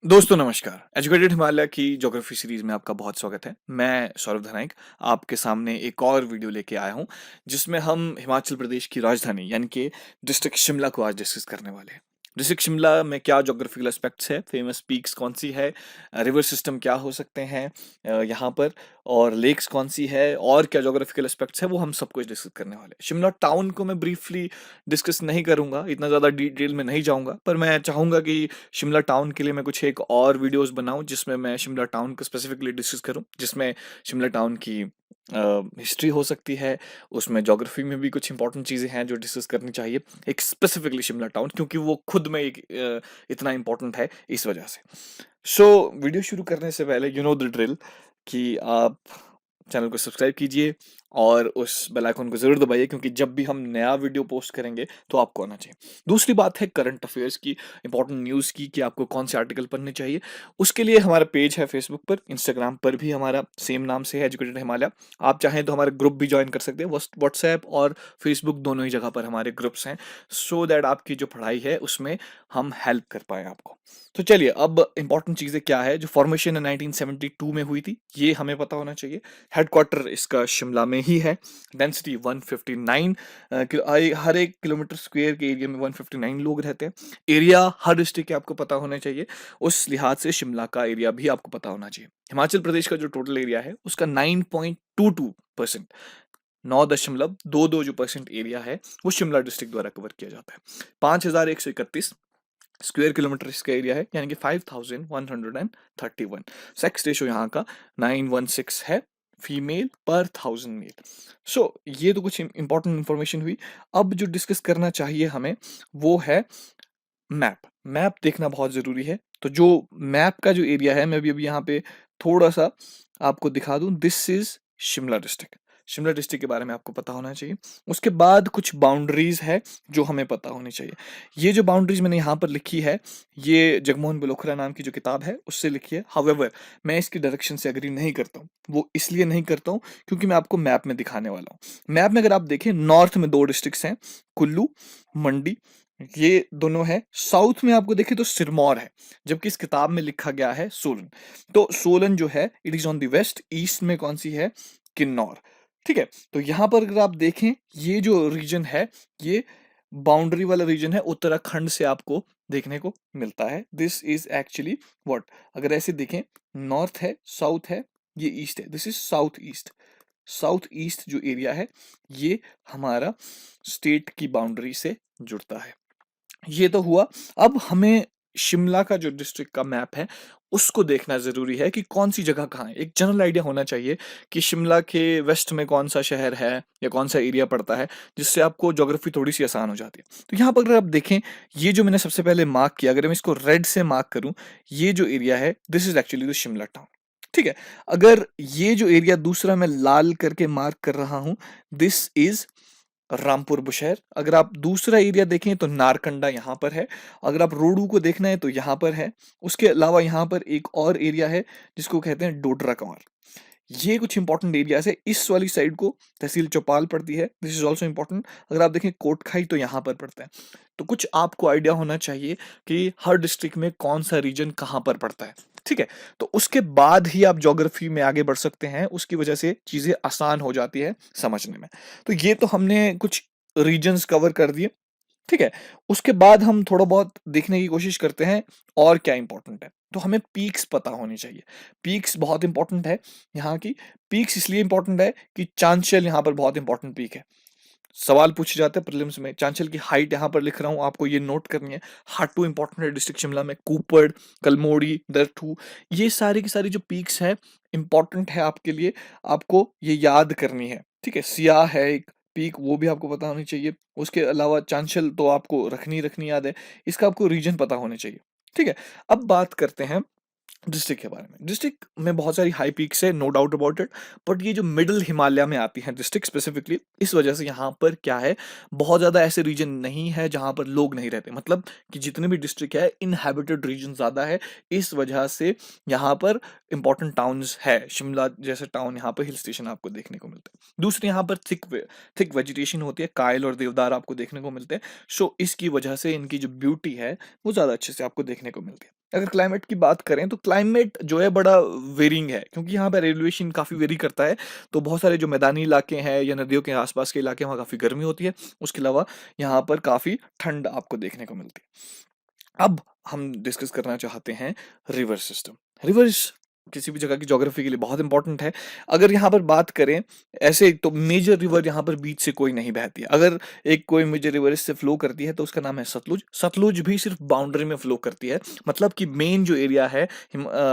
दोस्तों नमस्कार। एजुकेटेड हिमालय की ज्योग्राफी सीरीज में आपका बहुत स्वागत है। मैं सौरभ धनाइक आपके सामने एक और वीडियो लेके आया हूँ, जिसमें हम हिमाचल प्रदेश की राजधानी यानी कि डिस्ट्रिक्ट शिमला को आज डिस्कस करने वाले हैं। डिस्ट्रिक्ट शिमला में क्या ज्योग्राफिकल एस्पेक्ट्स है, फेमस पीक्स कौन सी है, रिवर सिस्टम क्या हो सकते हैं यहाँ पर, और लेक्स कौन सी है, और क्या ज्योग्राफिकल एस्पेक्ट्स है, वो हम सब कुछ डिस्कस करने वाले हैं। शिमला टाउन को मैं ब्रीफली डिस्कस नहीं करूंगा, इतना ज़्यादा डिटेल में नहीं जाऊंगा, पर मैं चाहूंगा कि शिमला टाउन के लिए मैं कुछ एक और वीडियोस बनाऊं जिसमें मैं शिमला टाउन को स्पेसिफिकली डिस्कस करूं, जिसमें शिमला टाउन की हिस्ट्री हो सकती है, उसमें ज्योग्राफी में भी कुछ इंपॉर्टेंट चीज़ें हैं जो डिस्कस करनी चाहिए, एक स्पेसिफिकली शिमला टाउन, क्योंकि वो खुद में एक इतना इंपॉर्टेंट है इस वजह से। सो वीडियो शुरू करने से पहले यू नो द ड्रिल कि आप चैनल को सब्सक्राइब कीजिए और उस बेल आइकन को जरूर दबाइए, क्योंकि जब भी हम नया वीडियो पोस्ट करेंगे तो आपको आना चाहिए। दूसरी बात है करंट अफेयर्स की, इंपॉर्टेंट न्यूज़ की, कि आपको कौन से आर्टिकल पढ़ने चाहिए। उसके लिए हमारा पेज है फेसबुक पर, इंस्टाग्राम पर भी हमारा सेम नाम से है, एजुकेटेड हिमालय। आप चाहें तो हमारे ग्रुप भी ज्वाइन कर सकते हैं, व्हाट्सएप और फेसबुक दोनों ही जगह पर हमारे ग्रुप्स हैं, सो दैट आपकी जो पढ़ाई है उसमें हम हेल्प कर पाए आपको। तो चलिए, अब इंपॉर्टेंट चीज़ें क्या है। जो फॉर्मेशन 1972 में हुई थी, ये हमें पता होना चाहिए। हेडक्वार्टर इसका शिमला में ही है। डेंसिटी 159, हर एक किलोमीटर स्क्वायर के एरिया में 159 लोग रहते हैं। एरिया हर डिस्ट्रिक्ट के आपको पता होना चाहिए, उस लिहाज से शिमला का एरिया भी आपको पता होना चाहिए। हिमाचल प्रदेश का जो टोटल एरिया है उसका 9.22%, 9.22 जो परसेंट एरिया है वो शिमला डिस्ट्रिक्ट द्वारा कवर किया जाता है। 5131 स्क्वायर किलोमीटर इसका एरिया है, यानी कि 5131। सेक्स रेशो यहाँ का 916 है, फीमेल पर 1000 मेल। सो ये तो कुछ इंपॉर्टेंट इंफॉर्मेशन हुई। अब जो डिस्कस करना चाहिए हमें वो है मैप। मैप देखना बहुत ज़रूरी है। तो जो मैप का जो एरिया है, मैं अभी यहाँ पे थोड़ा सा आपको दिखा दूं। This is Shimla district. Shimla district के बारे में आपको पता होना चाहिए। उसके बाद कुछ बाउंड्रीज है जो हमें पता होनी चाहिए। ये जो बाउंड्रीज मैंने यहाँ पर लिखी है, ये जगमोहन बलोखरा नाम की जो किताब है उससे लिखी है। हावेवर मैं इसकी डायरेक्शन से एग्री नहीं करता हूँ। वो इसलिए नहीं करता हूँ क्योंकि मैं आपको मैप में दिखाने वाला हूँ। मैप में अगर आप देखें, नॉर्थ में दो डिस्ट्रिक्ट्स हैं, कुल्लू, मंडी, ये दोनों है। साउथ में आपको देखें तो सिरमौर है, जबकि इस किताब में लिखा गया है सोलन। तो सोलन जो है it is on the west. East में कौन सी है? किन्नौर। ठीक है, तो यहां पर अगर आप देखें, ये जो रीजन है, ये बाउंड्री वाला रीजन है, उत्तराखंड से आपको देखने को मिलता है। दिस इज एक्चुअली व्हाट, अगर ऐसे देखें, नॉर्थ है, साउथ है, ये ईस्ट है, this is south east. South east जो एरिया है ये हमारा स्टेट की बाउंड्री से जुड़ता है। ये तो हुआ। अब हमें शिमला का जो डिस्ट्रिक्ट का मैप है उसको देखना जरूरी है कि कौन सी जगह कहाँ है। एक जनरल आइडिया होना चाहिए कि शिमला के वेस्ट में कौन सा शहर है या कौन सा एरिया पड़ता है, जिससे आपको ज्योग्राफी थोड़ी सी आसान हो जाती है। तो यहाँ पर अगर आप देखें, ये जो मैंने सबसे पहले मार्क किया, अगर मैं इसको रेड से मार्क करूं, ये जो एरिया है this is actually the Shimla town. ठीक है, अगर ये जो एरिया दूसरा मैं लाल करके मार्क कर रहा हूं, दिस इज रामपुर बुशहर। अगर आप दूसरा एरिया देखें तो नारकंडा यहाँ पर है। अगर आप रोडू को देखना है तो यहाँ पर है। उसके अलावा यहाँ पर एक और एरिया है जिसको कहते हैं डोडरा कंवर। ये कुछ इंपॉर्टेंट एरियाज है। इस वाली साइड को तहसील चौपाल पड़ती है, दिस इज ऑल्सो इंपॉर्टेंट। अगर आप देखें कोटखाई तो यहाँ पर पड़ता है। तो कुछ आपको आइडिया होना चाहिए कि हर डिस्ट्रिक्ट में कौन सा रीजन कहाँ पर पड़ता है। ठीक है, तो उसके बाद ही आप ज्योग्राफी में आगे बढ़ सकते हैं, उसकी वजह से चीजें आसान हो जाती है समझने में। तो ये तो हमने कुछ रीजन्स कवर कर दिए। ठीक है, उसके बाद हम थोड़ा बहुत देखने की कोशिश करते हैं और क्या इंपॉर्टेंट है। तो हमें पीक्स पता होनी चाहिए। पीक्स बहुत इंपॉर्टेंट है यहाँ की। पीक्स इसलिए इंपॉर्टेंट है कि चांचल यहाँ पर बहुत इंपॉर्टेंट पीक है। सवाल पूछे जाते हैं प्रीलिम्स में। चांचल की हाइट यहाँ पर लिख रहा हूँ, आपको ये नोट करनी है। हाटू इंपॉर्टेंट है डिस्ट्रिक्ट शिमला में। कुपड़, कलमोड़ी, दरथू, ये सारी की सारी जो पीक्स है इंपॉर्टेंट है आपके लिए, आपको ये याद करनी है। ठीक है, सिया है एक पीक, वो भी आपको पता होनी चाहिए। उसके अलावा चांचल तो आपको रखनी याद है। इसका आपको रीजन पता होने चाहिए। ठीक है, अब बात करते हैं डिस्ट्रिक्ट के बारे में। डिस्ट्रिक्ट में बहुत सारी हाई पीक्स है, no doubt about it. But ये जो मिडिल हिमालय में आती हैं डिस्ट्रिक्ट स्पेसिफिकली, इस वजह से यहाँ पर क्या है, बहुत ज़्यादा ऐसे रीजन नहीं है जहाँ पर लोग नहीं रहते। मतलब कि जितने भी डिस्ट्रिक्ट है, इनहैबिटेड रीजन ज़्यादा है। इस वजह से यहाँ पर इंपॉर्टेंट टाउन्स है। शिमला जैसे टाउन, यहाँ पर हिल स्टेशन आपको देखने को मिलते हैं। दूसरे यहाँ पर थिक वेजिटेशन होती है, कायल और देवदार आपको देखने को मिलते हैं। सो इसकी वजह से इनकी जो ब्यूटी है वो ज़्यादा अच्छे से आपको देखने को मिलती है। अगर क्लाइमेट की बात करें तो क्लाइमेट जो है बड़ा वेरिंग है, क्योंकि यहाँ पर एलिवेशन काफ़ी वेरी करता है। तो बहुत सारे जो मैदानी इलाके हैं या नदियों के आसपास के इलाके हैं, वहाँ काफ़ी गर्मी होती है। उसके अलावा यहाँ पर काफ़ी ठंड आपको देखने को मिलती है। अब हम डिस्कस करना चाहते हैं रिवर सिस्टम। रिवर्स किसी भी जगह की ज्योग्राफी के लिए बहुत इंपॉर्टेंट है। अगर यहाँ पर बात करें ऐसे, तो मेजर रिवर यहाँ पर बीच से कोई नहीं बहती है। अगर एक कोई मेजर रिवर इससे फ्लो करती है तो उसका नाम है सतलुज। सतलुज भी सिर्फ बाउंड्री में फ्लो करती है, मतलब कि मेन जो एरिया है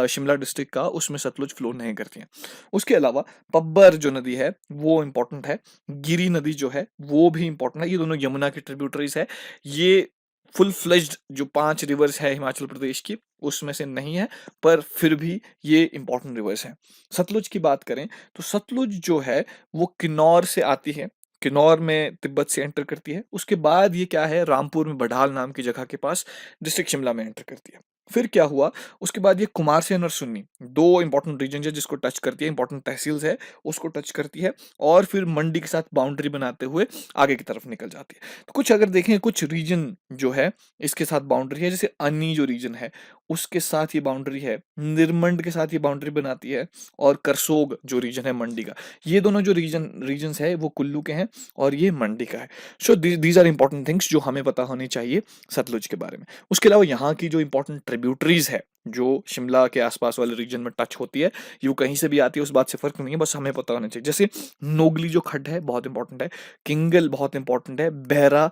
शिमला डिस्ट्रिक्ट का, उसमें सतलुज फ्लो नहीं करती है। उसके अलावा पब्बर जो नदी है वो इंपॉर्टेंट है। गिरी नदी जो है वो भी इंपॉर्टेंट है। ये दोनों यमुना की ट्रिब्यूटरीज है। ये फुल फ्लेज्ड जो 5 रिवर्स है हिमाचल प्रदेश की, उसमें से नहीं है, पर फिर भी ये इंपॉर्टेंट रिवर्स हैं। सतलुज की बात करें तो सतलुज जो है वो किन्नौर से आती है। किन्नौर में तिब्बत से एंटर करती है। उसके बाद ये क्या है, रामपुर में बढाल नाम की जगह के पास डिस्ट्रिक्ट शिमला में एंटर करती है। फिर क्या हुआ, उसके बाद ये कुमारसेन और सुन्नी, 2 इंपॉर्टेंट रीजन है जिसको टच करती है, इंपॉर्टेंट तहसील्स है, उसको टच करती है, और फिर मंडी के साथ बाउंड्री बनाते हुए आगे की तरफ निकल जाती है। तो कुछ अगर देखें, कुछ रीजन जो है इसके साथ बाउंड्री है, जैसे अन्नी जो रीजन है उसके साथ ये बाउंड्री है, निरमंड के साथ ये बाउंड्री बनाती है, और करसोग जो रीजन है मंडी का, ये दोनों जो रीजन्स है वो कुल्लू के हैं और ये मंडी का है। So these are important things जो हमें पता होनी चाहिए सतलुज के बारे में। उसके अलावा यहाँ की जो इंपॉर्टेंट ट्रिब्यूटरीज है जो शिमला के आसपास वाले रीजन में टच होती है, ये कहीं से भी आती है, उस बात से फर्क नहीं है, बस हमें पता होना चाहिए। जैसे नोगली जो खड्ड है बहुत इंपॉर्टेंट है, किंगल बहुत इंपॉर्टेंट है, बहरा,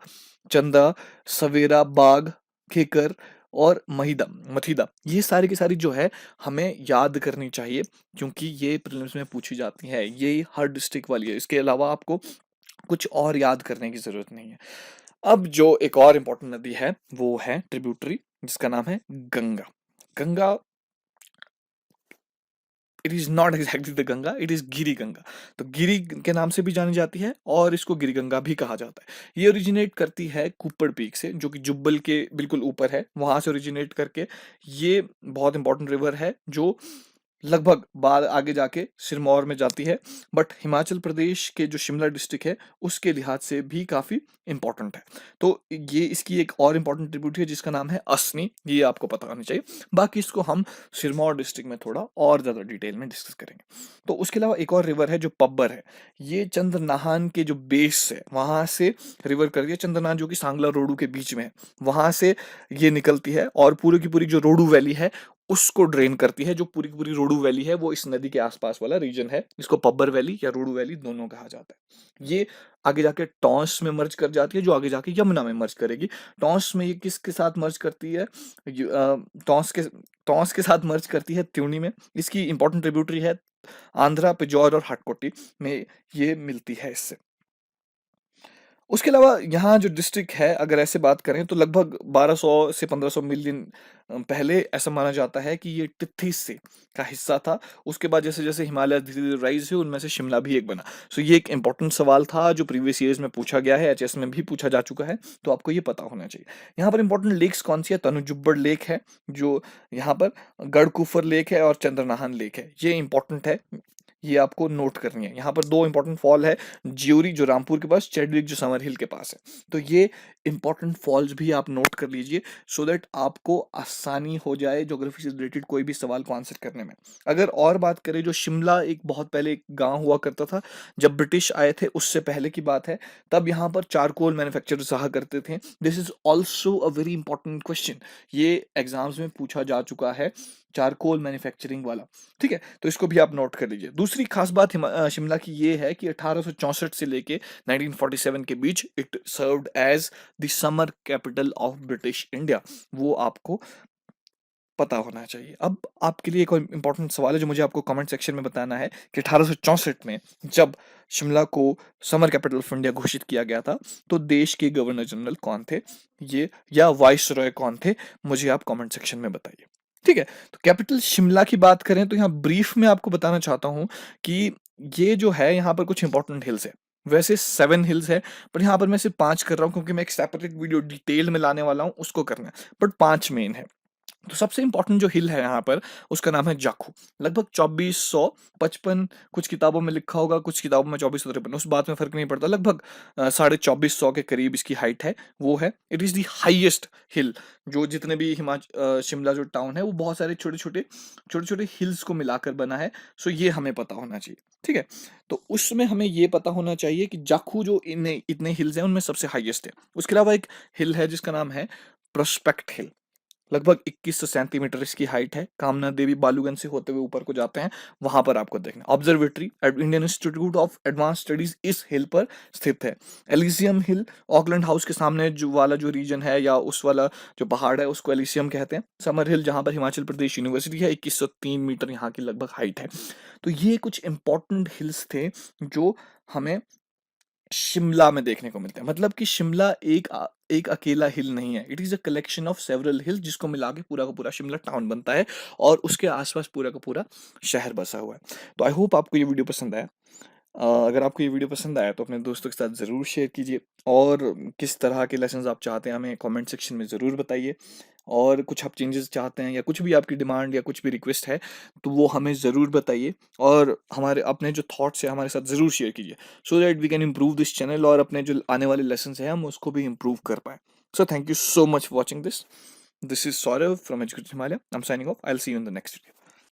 चंदा, सवेरा, बाग, खेकर और महिदा मथीदा, ये सारी की सारी जो है हमें याद करनी चाहिए, क्योंकि ये प्रीलिम्स में पूछी जाती है। ये हर डिस्ट्रिक्ट वाली है, इसके अलावा आपको कुछ और याद करने की जरूरत नहीं है। अब जो एक और इंपॉर्टेंट नदी है वो है ट्रिब्यूटरी, जिसका नाम है Ganga. Ganga, it is not exactly the Ganga, it is Giri Ganga. तो गिरी के नाम से भी जानी जाती है और इसको गिरी गंगा भी कहा जाता है। ये ओरिजिनेट करती है कुप्पड़ पीक से, जो कि जुब्बल के बिल्कुल ऊपर है, वहां से ओरिजिनेट करके ये बहुत इंपॉर्टेंट रिवर है, जो लगभग बाद आगे जाके सिरमौर में जाती है, बट हिमाचल प्रदेश के जो शिमला डिस्ट्रिक्ट है उसके लिहाज से भी काफ़ी इंपॉर्टेंट है। तो ये इसकी एक और इंपॉर्टेंट ट्रिब्यूटरी है जिसका नाम है असनी, ये आपको पता होना चाहिए। बाकी इसको हम सिरमौर डिस्ट्रिक्ट में थोड़ा और ज़्यादा डिटेल में डिस्कस करेंगे। तो उसके अलावा एक और रिवर है जो पब्बर है, ये चंद्रनाहन के जो बेस है वहाँ से रिवर करती है। चंद्रनाहन जो कि सांगला रोडू के बीच में है, वहाँ से ये निकलती है और पूरी की पूरी जो रोडू वैली है उसको ड्रेन करती है। जो पूरी की पूरी रोडू वैली है वो इस नदी के आसपास वाला रीजन है, इसको पब्बर वैली या रोडू वैली दोनों कहा जाता है। ये आगे जाके टॉन्स में मर्ज कर जाती है, जो आगे जाके यमुना में मर्ज करेगी। टॉन्स में ये किसके साथ मर्ज करती है, टॉन्स के साथ मर्ज करती है त्यूनी में। इसकी इंपॉर्टेंट ट्रिब्यूटरी है आंध्रा, पिजौर और हाटकोटी में ये मिलती है इससे। उसके अलावा यहाँ जो डिस्ट्रिक्ट है, अगर ऐसे बात करें तो लगभग 1200 से 1500 मिलियन पहले ऐसा माना जाता है कि ये टित्थिस से का हिस्सा था। उसके बाद जैसे जैसे हिमालय धीरे धीरे राइज हुए, उनमें से शिमला भी एक बना। सो ये एक इंपॉर्टेंट सवाल था जो प्रीवियस ईयर्स में पूछा गया है, एचएस में भी पूछा जा चुका है, तो आपको ये पता होना चाहिए। यहाँ पर इंपॉर्टेंट लेक्स कौन सी है, तनुजुब्बड़ लेक है जो यहाँ पर, गढ़कुफर लेक है और चंद्रनाहन लेक है, ये इंपॉर्टेंट है, ये आपको नोट करनी है। यहाँ पर 2 इंपॉर्टेंट फॉल है, ज्यूरी जो रामपुर के पास, चैडविक जो समर हिल के पास है। तो ये इंपॉर्टेंट फॉल्स भी आप नोट कर लीजिए, सो दैट आपको आसानी हो जाए ज्योग्राफी से रिलेटेड कोई भी सवाल को आंसर करने में। अगर और बात करें, जो शिमला एक बहुत पहले एक गांव हुआ करता था, जब ब्रिटिश आए थे उससे पहले की बात है, तब यहाँ पर चारकोल मैन्युफैक्चरर्स रहा करते थे। This is also a very important question, ये एग्जाम्स में पूछा जा चुका है, चारकोल मैन्युफैक्चरिंग वाला। ठीक है, तो इसको भी आप नोट कर लीजिए। दूसरी खास बात शिमला की ये है कि 1864 से लेके 1947 के बीच it served as the summer capital of British India, वो आपको पता होना चाहिए। अब आपके लिए एक और इम्पोर्टेंट सवाल है जो मुझे आपको कमेंट सेक्शन में बताना है कि 1864 में जब शिमला को समर कैपिटल ऑफ इंडिया घोषित किया गया था, तो देश के गवर्नर जनरल कौन थे, ये या वाइस रॉय कौन थे, मुझे आप कमेंट सेक्शन में बताइए। ठीक है, तो कैपिटल शिमला की बात करें तो यहाँ ब्रीफ में आपको बताना चाहता हूँ कि ये जो है यहाँ पर कुछ इंपॉर्टेंट हिल्स है। वैसे 7 हिल्स है, पर यहाँ पर मैं सिर्फ 5 कर रहा हूँ क्योंकि मैं एक सेपरेट वीडियो डिटेल में लाने वाला हूँ, उसको करना है, बट 5 मेन है। तो सबसे इंपॉर्टेंट जो हिल है यहाँ पर उसका नाम है जाखू। लगभग 2455 कुछ किताबों में लिखा होगा, कुछ किताबों में 2453, उस बात में फर्क नहीं पड़ता। लगभग 2450 के करीब इसकी हाइट है, वो है। इट इज़ दी हाईएस्ट हिल। जो जितने भी शिमला जो टाउन है वो बहुत सारे छोटे छोटे हिल्स को मिलाकर बना है। सो ये हमें पता होना चाहिए, ठीक है। तो उसमें हमें ये पता होना चाहिए कि जाखू जो इतने इतने हिल्स हैं उनमें सबसे हाईएस्ट है। उसके अलावा एक हिल है जिसका नाम है प्रोस्पेक्ट हिल। लगभग 2100 सेंटीमीटर इसकी हाइट है। कामना देवी बालूगंज से होते हुए ऊपर को जाते हैं, वहां पर आपको देखना। Observatory at Indian Institute of advance studies इस हिल पर स्थित है। एलिसियम हिल ऑकलैंड हाउस के सामने जो वाला जो रीजन है या उस वाला जो पहाड़ है उसको एलिसियम कहते हैं। समर हिल जहां पर हिमाचल प्रदेश यूनिवर्सिटी है, 2103 मीटर यहाँ की लगभग हाइट है। तो ये कुछ इंपॉर्टेंट हिल्स थे जो हमें शिमला में देखने को मिलते हैं। मतलब कि शिमला एक अकेला हिल नहीं है, it is a collection of several hills जिसको मिला के पूरा का पूरा शिमला टाउन बनता है और उसके आसपास पूरा का पूरा शहर बसा हुआ है। तो आई होप आपको ये वीडियो पसंद आया। अगर आपको ये वीडियो पसंद आया तो अपने दोस्तों के साथ ज़रूर शेयर कीजिए, और किस तरह के लेसन्स आप चाहते हैं हमें कमेंट सेक्शन में ज़रूर बताइए। और कुछ आप चेंजेस चाहते हैं या कुछ भी आपकी डिमांड या कुछ भी रिक्वेस्ट है तो वो हमें ज़रूर बताइए, और हमारे अपने जो थॉट्स है हमारे साथ ज़रूर शेयर कीजिए, so that we can improve this channel और अपने जो आने वाले लेसन्स हैं हम उसको भी इम्प्रूव कर पाएँ। So thank you so much for watching this. This is Saurabh from education Himalaya. I am signing off. I will see you in the next video.